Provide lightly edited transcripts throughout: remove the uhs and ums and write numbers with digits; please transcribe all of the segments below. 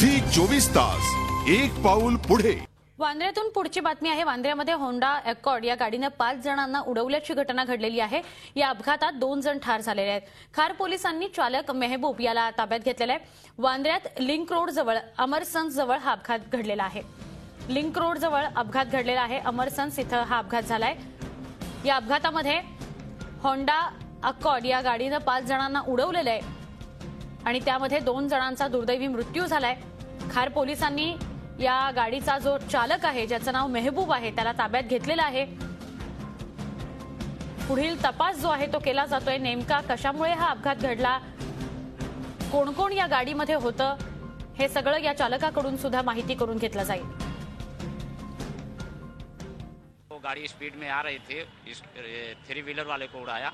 Zee 24 तास एक पाऊल पुढे। वांद्र्यातून पुढची बातमी आहे। वांद्र्यामध्ये होंडा अकॉर्ड या गाडीने 5 जणांना उडवल्याची घटना घडलेली आहे। या अपघातात 2 जण ठार झालेले आहेत। खार पोलिसांनी चालक मेहबूब याला ताब्यात घेतलेला आहे। वांद्र्यात लिंक रोड जवळ अमरसन्स जवळ हा अपघात घडलेला आहे। लिंक रोड जवळ अपघात घडलेला आहे। अमरसन्स इथं हा अपघात झालाय। या अपघातामध्ये होंडा अकॉर्ड या गाडीने 5 जणांना उडवलेलं आहे आणि त्यामध्ये 2 जणांचा दुर्दैवी मृत्यू झालाय। खार पोलिसांनी या गाडीचा जो चालक आहे ज्याचं नाव मेहबूब आहे त्याला ताब्यात घेतलेला आहे। पुढील तपास जो आहे तो केला जातोय। नेमका कशामुळे हा अपघात घडला, कोण कोण या गाडीमध्ये होतं, हे सगळं या चालकाकडून सुद्धा माहिती करून घेतलं जाईल। वो गाड़ी स्पीड में आ रही थी, इस 3 व्हीलर वाले को उड़ाया,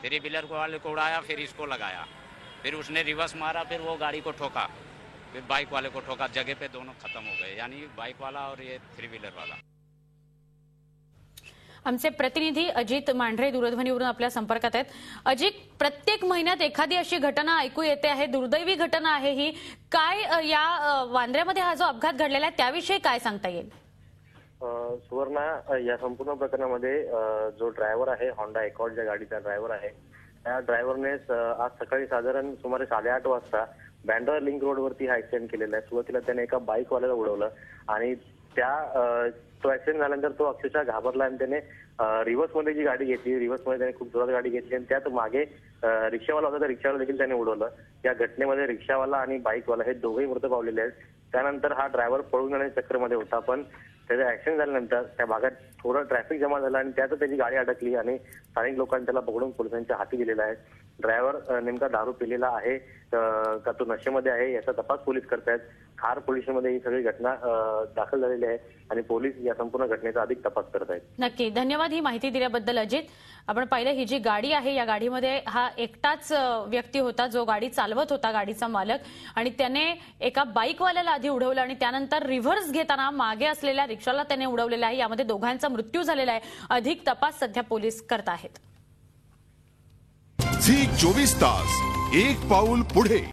3 व्हीलर वाले को उड़ाया, फिर इसको लगाया, फिर उसने रिवर्स मारा, फिर वो गाड़ी को ठोका, फिर बाइक वाले को ठोका। जगह पे दोनों खत्म हो गए, यानी बाइक वाला और ये 3 व्हीलर वाला। आमचे प्रतिनिधी अजित मांढरे दूरध्वनीवरून आपल्या संपर्कात आहेत। अजित, प्रत्येक महिन्यात एखादी अशी घटना ऐकू येते आहे, दुर्दैवी घटना आहे ही। काय या वांद्र्यामध्ये हा जो अपघात घडलेला आहे त्याविषयी काय सांगता येईल? सुवर्णा, या संपूर्ण प्रकरणामध्ये जो ड्रायव्हर आहे, होंडा अकॉर्डच्या गाडीचा ड्रायव्हर आहे, त्या ड्रायव्हरने आज सकाळी साधारण सुमारे 8:30 वाजता बँड्रा लिंक रोडवरती हा ऍक्सिडेंट केलेला आहे। सुरुवातीला त्याने एका बाईकवाल्याला उडवलं आणि तो ऍक्सिडेंट झाल्यानंतर तो अक्षरशः घाबरला आणि त्याने रिव्हर्समध्ये जी गाडी घेतली, रिव्हर्समध्ये त्याने खूप जोरात गाडी घेतली आणि त्यात मागे रिक्षावाला होता, त्या रिक्षावाला देखील त्याने उडवलं। या घटनेमध्ये रिक्षावाला आणि बाईकवाला हे दोघेही मृत पावलेले आहेत। त्यानंतर हा ड्रायव्हर पळून जाण्याच्या चक्करमध्ये होता, पण त्याचा ऍक्सिडेंट झाल्यानंतर त्या भागात थोडं ट्रॅफिक जमा झालं आणि त्यातच त्याची गाडी अडकली आणि स्थानिक लोकांनी त्याला पकडून पोलिसांच्या हाती दिलेला आहे। ड्रायव्हर नेमका दारू पिलेला आहे का तो नशेमध्ये आहे याचा तपास पोलीस करतायत। खार पोलिसांमध्ये ही सगळी घटना दाखल झालेली आहे आणि पोलीस या संपूर्ण घटनेचा अधिक तपास करत आहेत। नक्की, धन्यवाद ही माहिती दिल्याबद्दल अजित। आपण पाहिलं ही जी गाडी आहे या गाडीमध्ये हा एकटाच व्यक्ती होता जो गाडी चालवत होता, गाडीचा मालक, आणि त्याने एका बाईकवाल्याला आधी उडवलं आणि त्यानंतर रिव्हर्स घेताना मागे असलेल्या रिक्षाला त्याने उडवलेला आहे। यामध्ये दोघांचा मृत्यू झालेला आहे। अधिक तपास सध्या पोलीस करत आहेत। झी 24 तास एक पाऊल पुढे।